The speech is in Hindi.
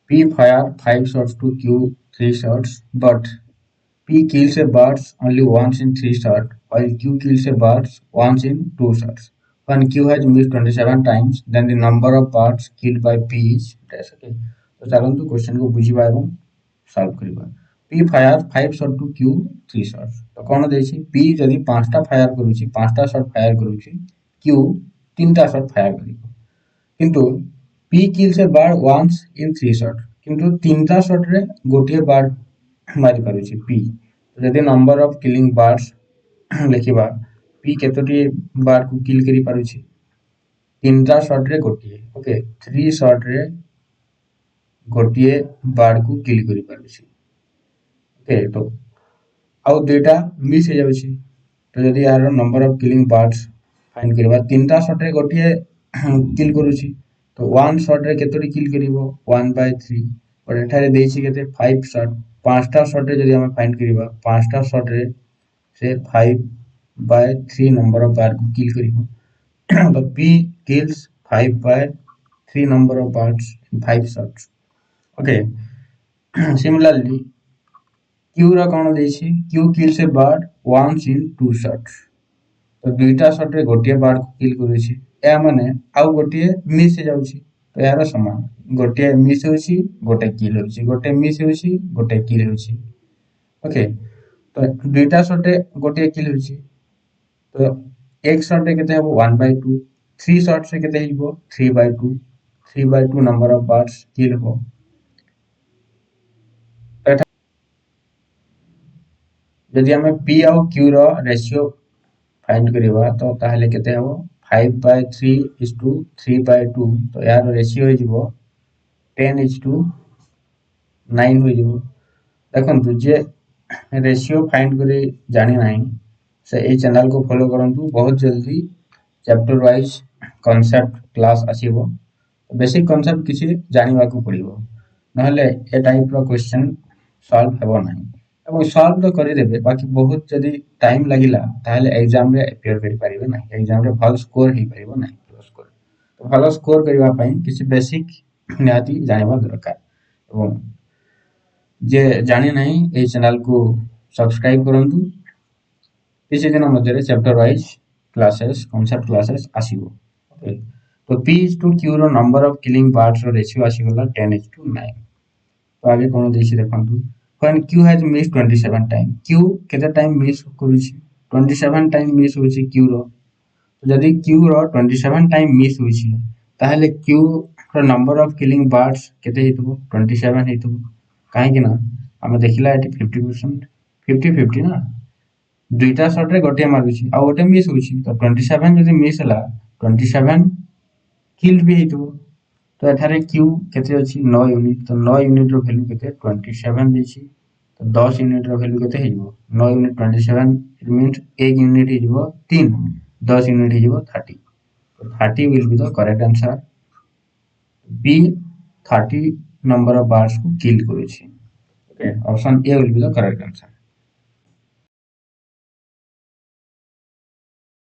P fire 5 shots to Q 3 shots, but P kills a bird only once in 3 shots, while Q kills a bird once in 2 shots. When Q has missed 27 times, then the number of birds killed by P is dash. Okay. तो चलନ୍ତୁ क्वेश्चन को बुझिबा ଏବଂ सॉल्व करिबा। P fire 5 shot to Q 3 shots. तो कोन देछि P जदि 5टा फायर करूछि 5टा शॉट फायर करूछि Q 3टा शॉट फायर करिबो। किंतु P kills a bird once in 3 shot किंतु 3टा शॉट रे गोटिए बार्ड मारि पारुछि P। जदि नंबर ऑफ किलिंग बार्ड्स लिखिबा P केतोटी बार्ड को किल करि पारुछि 3टा शॉट रे गोटिए। ओके 3 शॉट रे गोटिए बार्ड को किल करि पारुछि। ओके तो आउ दुटा मिस हो जाउछि। तो जदि यार number of killing birds find करबा 3टा शॉट रे गोटिए किल करूछि तो 1 शॉट रे केतोटी किल करिवो 1/3 और एठारे देछि केते 5 शॉट 5टा शॉट रे जदि हम फाइंड करबा 5टा शॉट रे से 5/3 नंबर ऑफ बार्ड को किल करिवो तो P kills 5/3 number of birds in 5 shots. Okay. Similarly, Q रा कोन देछि Q kills a bird once in 2 shots. तो दुईटा शॉट रे गोटिए बार्ड को किल करूछि या माने आउ गोटिए मिस हो जाउछि तो यार समान गोटिए मिस होछि गोटे किल होछि गोटे मिस होछि गोटे किल होछि। ओके तो दुईटा शॉट रे गोटिए किल होछि तो एक शॉट रे केते हबो 1/2 3 शॉट से केते हिबो 3/2 3/2 नंबर ऑफ बार्ड्स किल हो। जदि हमें P और Q रो रेशियो फाइंड करिबा तो ताहले केते हबो 5/3:3/2 तो यार रेशियो हो जिवो 10:9 हो जिवो। देखंतु जे रेशियो फाइंड करी जानि नाही से ए चैनल को फॉलो करंतु बहुत जल्दी चैप्टर वाइज कांसेप्ट क्लास आसीबो। बेसिक कांसेप्ट किछि जानिबा को पड़िबो नहले ए टाइप रो क्वेश्चन सॉल्व हेबो नाही এবং সলভ তো করে দেবে বাকি বহুত যদি টাইম লাগিলা তাহলে এক্সাম রে অ্যাপিয়ার করি পারিবে না এক্সাম রে ভাল স্কোর হেই পারিবো না স্কোর তো ভালো স্কোর করিবা পাই কিছু বেসিক নিহাতি জানিবা দরকার এবং যে জানি নাই এই চ্যানেল को सब्सक्राइब करंतु किसी दिन मध्यरे chapter wise classes concept classes आसीबो। ओके तो P is to Q रो नंबर ऑफ किलिंग बार्ड्स रो रेशियो आसीगला 10:9 तो आगे कोन देछि देखंतु when Q has missed 27 time Q केते टाइम मिस करूछि 27 टाइम मिस होछि Q रो जदि Q रो 27 टाइम मिस होछि ताहले Q रो नंबर ऑफ किलिंग बार्ड्स केते हेतबो 27 हेतबो काहे कि ना हम देखिला एटी 50% 50-50 ना दुईटा शॉट रे गोटे मारुछि आ गोटे मिस होछि तो 27 जदि मिस हला 27 किल्ड भी हेतबो तो एठारे Q केते अछि 9 यूनिट तो 9 यूनिट रो वैल्यू केते 27 देछि तो 10 यूनिट रो वैल्यू केते हेजबो 9 यूनिट 27 इट मींस 1 यूनिट हेजबो 3 10 यूनिट हेजबो 30 तो 30 will be the correct answer B 30 number of birds को किल करूछि। Okay option A will be the correct answer.